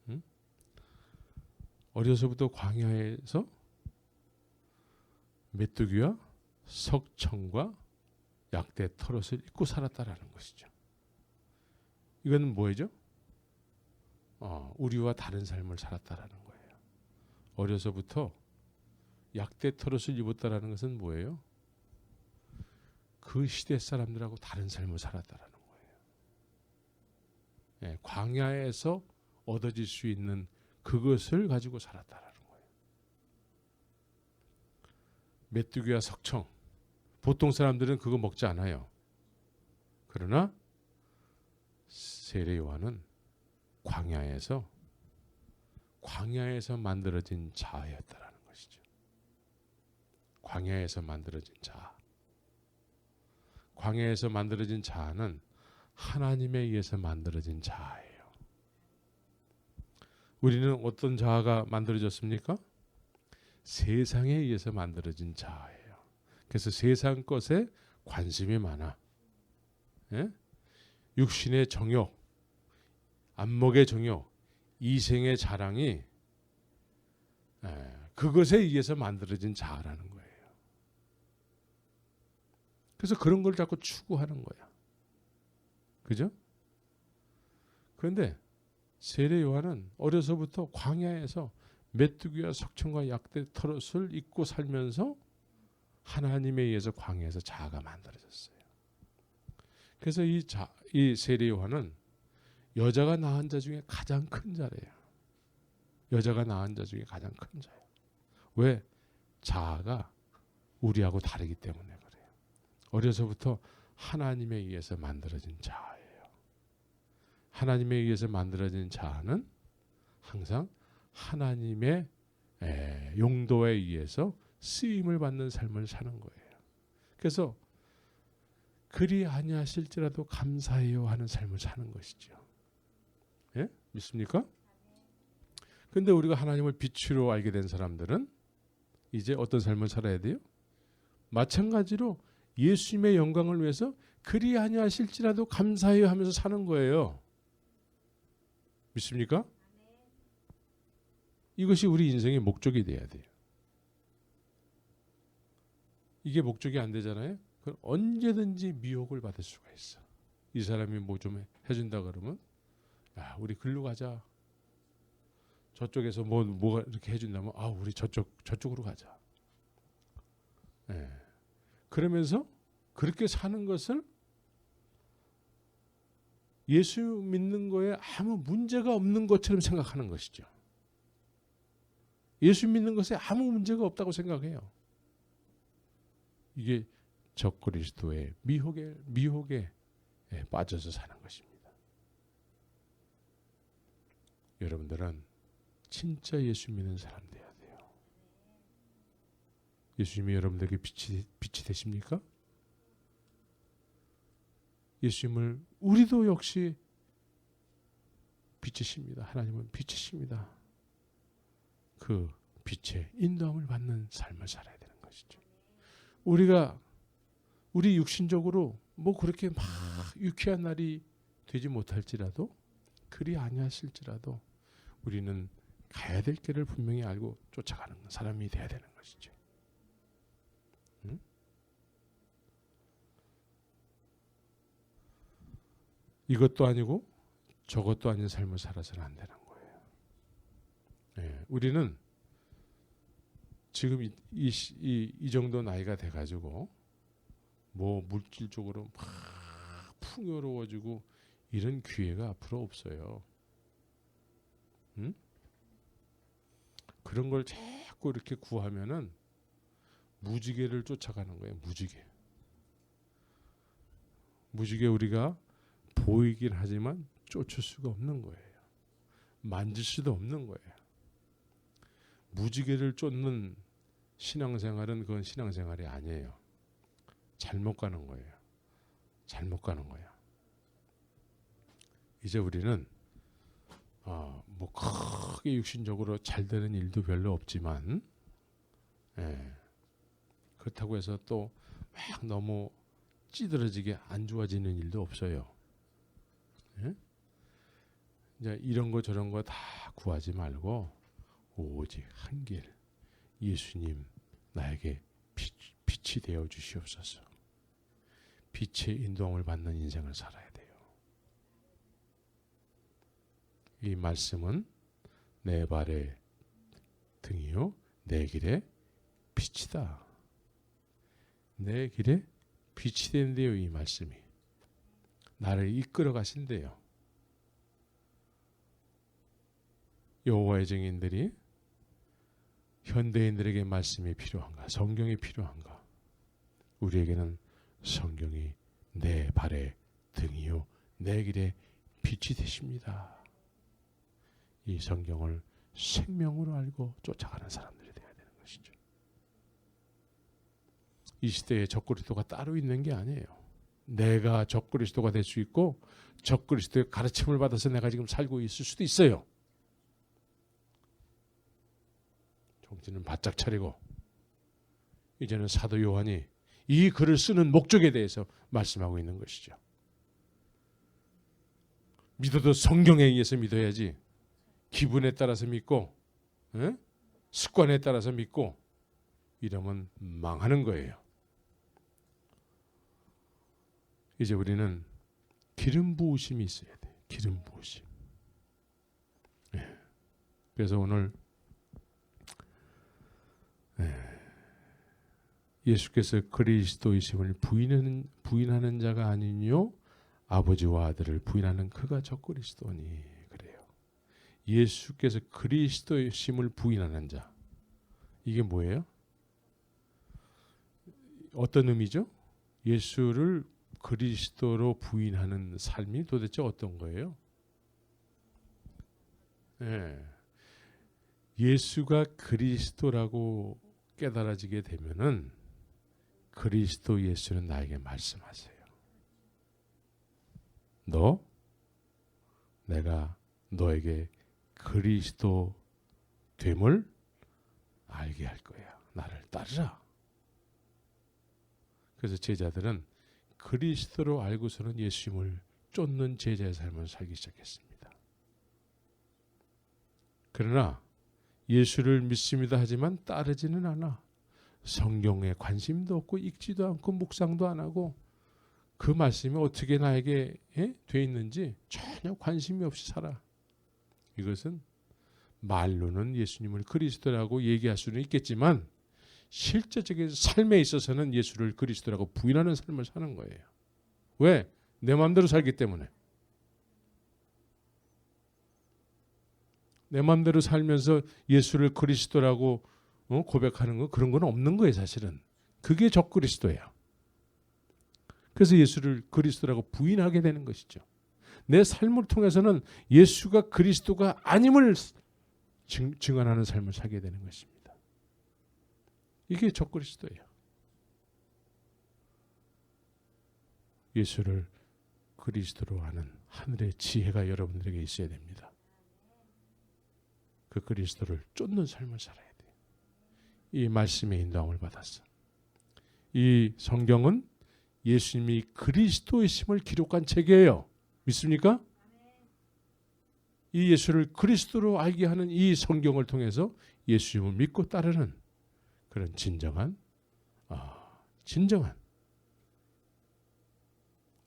응? 어려서부터 광야에서 메뚜기와 석청과 약대 털옷을 입고 살았다라는 것이죠. 이거는 뭐죠? 우리와 다른 삶을 살았다라는 거예요. 어려서부터 약대 털옷을 입었다라는 것은 뭐예요? 그 시대 사람들하고 다른 삶을 살았다라는 거예요. 예, 광야에서 얻어질 수 있는 그것을 가지고 살았다라는 거예요. 메뚜기와 석청. 보통 사람들은 그거 먹지 않아요. 그러나 세례 요한은 광야에서 만들어진 자였다라는 것이죠. 광야에서 만들어진 자. 광야에서 만들어진 자는 하나님에 의해서 만들어진 자예요. 우리는 어떤 자아가 만들어졌습니까? 세상에 의해서 만들어진 자예요. 그래서 세상 것에 관심이 많아. 예? 육신의 정욕, 안목의 정욕, 이생의 자랑이 그것에 의해서 만들어진 자라는 거예요. 그래서 그런 걸 자꾸 추구하는 거야. 그죠? 그런데 세례 요한은 어려서부터 광야에서 메뚜기와 석청과 약대 털옷을 입고 살면서 하나님에 의해서 광야에서 자아가 만들어졌어요. 그래서 이 세례 요한은 여자가 낳은 자 중에 가장 큰 자래요. 여자가 낳은 자 중에 가장 큰 자예요. 왜? 자아가 우리하고 다르기 때문에 그래요. 어려서부터 하나님에 의해서 만들어진 자예요. 하나님에 의해서 만들어진 자는 항상 하나님의 용도에 의해서 쓰임을 받는 삶을 사는 거예요. 그래서 그리 아니하실지라도 감사해요 하는 삶을 사는 것이죠. 예? 믿습니까? 근데 우리가 하나님을 빛으로 알게 된 사람들은 이제 어떤 삶을 살아야 돼요? 마찬가지로 예수님의 영광을 위해서 그리 아니하실지라도 감사해요 하면서 사는 거예요. 믿습니까? 이것이 우리 인생의 목적이 돼야 돼요. 이게 목적이 안 되잖아요. 그럼 언제든지 미혹을 받을 수가 있어. 이 사람이 뭐 좀 해준다 그러면 야 우리 글로 가자. 저쪽에서 뭐가 이렇게 해준다면 우리 저쪽으로 가자. 예. 그러면서 그렇게 사는 것을 예수 믿는 거에 아무 문제가 없는 것처럼 생각하는 것이죠. 예수 믿는 것에 아무 문제가 없다고 생각해요. 이게 적그리스도의 미혹에 빠져서 사는 것입니다. 여러분들은 진짜 예수 믿는 사람 돼야 돼요. 예수님이 여러분들에게 빛이 되십니까? 예수님을 우리도 역시 빛이십니다. 하나님은 빛이십니다. 그 빛의 인도함을 받는 삶을 살아야 되는 것이죠. 우리 육신적으로 뭐 그렇게 막 유쾌한 날이 되지 못할지라도 그리 아니하실지라도 우리는 가야 될 길을 분명히 알고 쫓아가는 사람이 돼야 되는 것이죠. 응? 이것도 아니고 저것도 아닌 삶을 살아서는 안 되는 거예요. 예, 우리는 지금 이 정도 나이가 돼가지고 뭐 물질적으로 막 풍요로워지고 이런 기회가 앞으로 없어요. 응? 그런 걸 자꾸 이렇게 구하면은 무지개를 쫓아가는 거예요. 무지개 우리가 보이긴 하지만 쫓을 수가 없는 거예요. 만질 수도 없는 거예요. 무지개를 쫓는 신앙생활은 그건 신앙생활이 아니에요. 잘못 가는 거예요. 잘못 가는 거야. 이제 우리는 뭐 크게 육신적으로 잘 되는 일도 별로 없지만 그렇다고 해서 또 막 너무 찌들어지게 안 좋아지는 일도 없어요. 이제 이런 거 저런 거 다 구하지 말고 오직 한 길 예수님 나에게 빛이 되어 주시옵소서. 빛의 인도함을 받는 인생을 살아야 돼요. 이 말씀은 내 발의 등이요 내 길의 빛이다. 내 길에 빛이 된대요. 이 말씀이 나를 이끌어 가신대요. 여호와의 증인들이 현대인들에게 말씀이 필요한가? 성경이 필요한가? 우리에게는 성경이 내 발의 등이요 내 길의 빛이 되십니다. 이 성경을 생명으로 알고 쫓아가는 사람들이 되어야 되는 것이죠. 이 시대에 적그리스도가 따로 있는 게 아니에요. 내가 적그리스도가 될 수 있고 적그리스도의 가르침을 받아서 내가 지금 살고 있을 수도 있어요. 정신은 바짝 차리고 이제는 사도 요한이 이 글을 쓰는 목적에 대해서 말씀하고 있는 것이죠. 믿어도 성경에 의해서 믿어야지 기분에 따라서 믿고 습관에 따라서 믿고 이러면 망하는 거예요. 이제 우리는 기름 부으심이 있어야 돼요. 기름 부으심. 그래서 오늘 예수께서 그리스도이심을 부인하는 자가 아니뇨 아버지와 아들을 부인하는 그가 적그리스도니 그래요. 예수께서 그리스도이심을 부인하는 자 이게 뭐예요? 어떤 의미죠? 예수를 그리스도로 부인하는 삶이 도대체 어떤 거예요? 예수가 그리스도라고 깨달아지게 되면은 그리스도 예수는 나에게 말씀하세요. 내가 너에게 그리스도 됨을 알게 할 거야. 나를 따르라. 그래서 제자들은 그리스도로 알고서는 예수님을 쫓는 제자의 삶을 살기 시작했습니다. 그러나 예수를 믿습니다 하지만 따르지는 않아. 성경에 관심도 없고 읽지도 않고 묵상도 안 하고 그 말씀이 어떻게 나에게 돼 있는지 전혀 관심이 없이 살아. 이것은 말로는 예수님을 그리스도라고 얘기할 수는 있겠지만 실제적인 삶에 있어서는 예수를 그리스도라고 부인하는 삶을 사는 거예요. 왜? 내 마음대로 살기 때문에. 내 마음대로 살면서 예수를 그리스도라고 고백하는 거, 그런 건 없는 거예요, 사실은. 그게 적그리스도예요. 그래서 예수를 그리스도라고 부인하게 되는 것이죠. 내 삶을 통해서는 예수가 그리스도가 아님을 증언하는 삶을 살게 되는 것입니다. 이게 적그리스도예요. 예수를 그리스도로 하는 하늘의 지혜가 여러분들에게 있어야 됩니다. 그 그리스도를 쫓는 삶을 살아야 돼요. 이 말씀의 인도함을 받았어. 이 성경은 예수님이 그리스도이심을 기록한 책이에요. 믿습니까? 이 예수를 그리스도로 알게 하는 이 성경을 통해서 예수님을 믿고 따르는 그런 진정한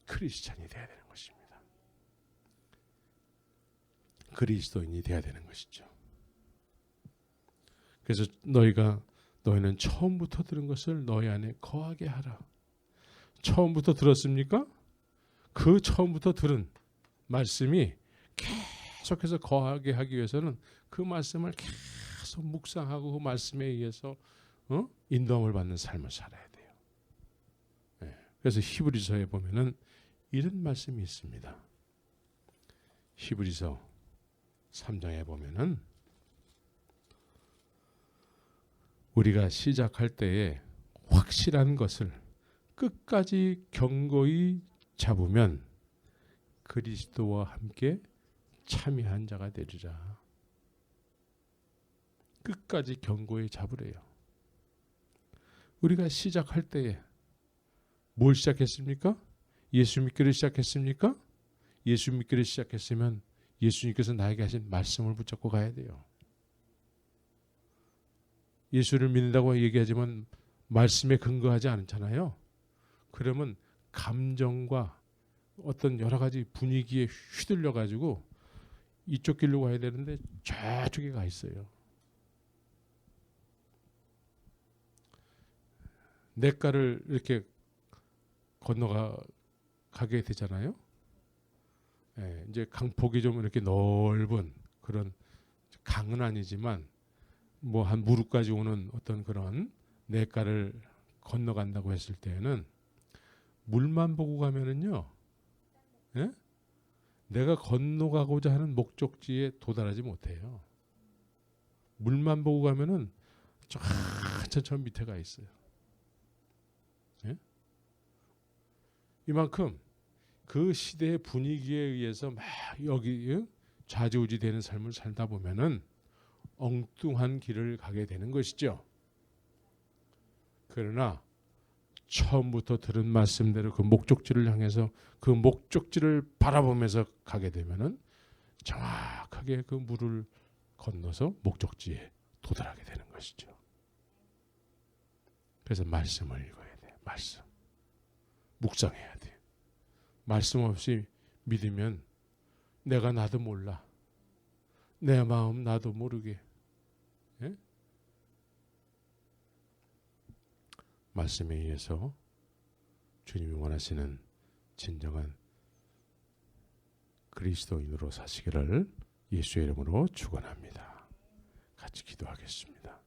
크리스찬이 되어야 되는 것입니다. 그리스도인이 되어야 되는 것이죠. 그래서 너희는 처음부터 들은 것을 너희 안에 거하게 하라. 처음부터 들었습니까? 그 처음부터 들은 말씀이 계속해서 거하게 하기 위해서는 그 말씀을 계속 묵상하고 그 말씀에 의해서 인도함을 받는 삶을 살아야 돼요. 네. 그래서 히브리서에 보면은 이런 말씀이 있습니다. 히브리서 3장에 보면은 우리가 시작할 때에 확실한 것을 끝까지 견고히 잡으면 그리스도와 함께 참여한 자가 되리라. 끝까지 견고히 잡으래요. 우리가 시작할 때에 뭘 시작했습니까? 예수 믿기를 시작했습니까? 예수 믿기를 시작했으면 예수님께서 나에게 하신 말씀을 붙잡고 가야 돼요. 예수를 믿는다고 얘기하지만 말씀에 근거하지 않잖아요. 그러면 감정과 어떤 여러 가지 분위기에 휘둘려 가지고 이쪽 길로 가야 되는데 저쪽에 가 있어요. 냇가를 이렇게 건너가게 되잖아요. 예, 이제 강폭이 좀 이렇게 넓은 그런 강은 아니지만 뭐 한 무릎까지 오는 어떤 그런 냇가를 건너간다고 했을 때는 물만 보고 가면은요, 예? 내가 건너가고자 하는 목적지에 도달하지 못해요. 물만 보고 가면은 저 밑에 가 있어요. 예? 이만큼 그 시대의 분위기에 의해서 막 여기 좌지우지되는 삶을 살다 보면은 엉뚱한 길을 가게 되는 것이죠. 그러나 처음부터 들은 말씀대로 그 목적지를 향해서 그 목적지를 바라보면서 가게 되면은 정확하게 그 물을 건너서 목적지에 도달하게 되는 것이죠. 그래서 말씀을 읽어야 돼. 말씀. 묵상해야 돼. 말씀 없이 믿으면 내가 나도 몰라. 내 마음 나도 모르게. 예? 말씀에 의해서 주님이 원하시는 진정한 그리스도인으로 사시기를 예수의 이름으로 축원합니다. 같이 기도하겠습니다.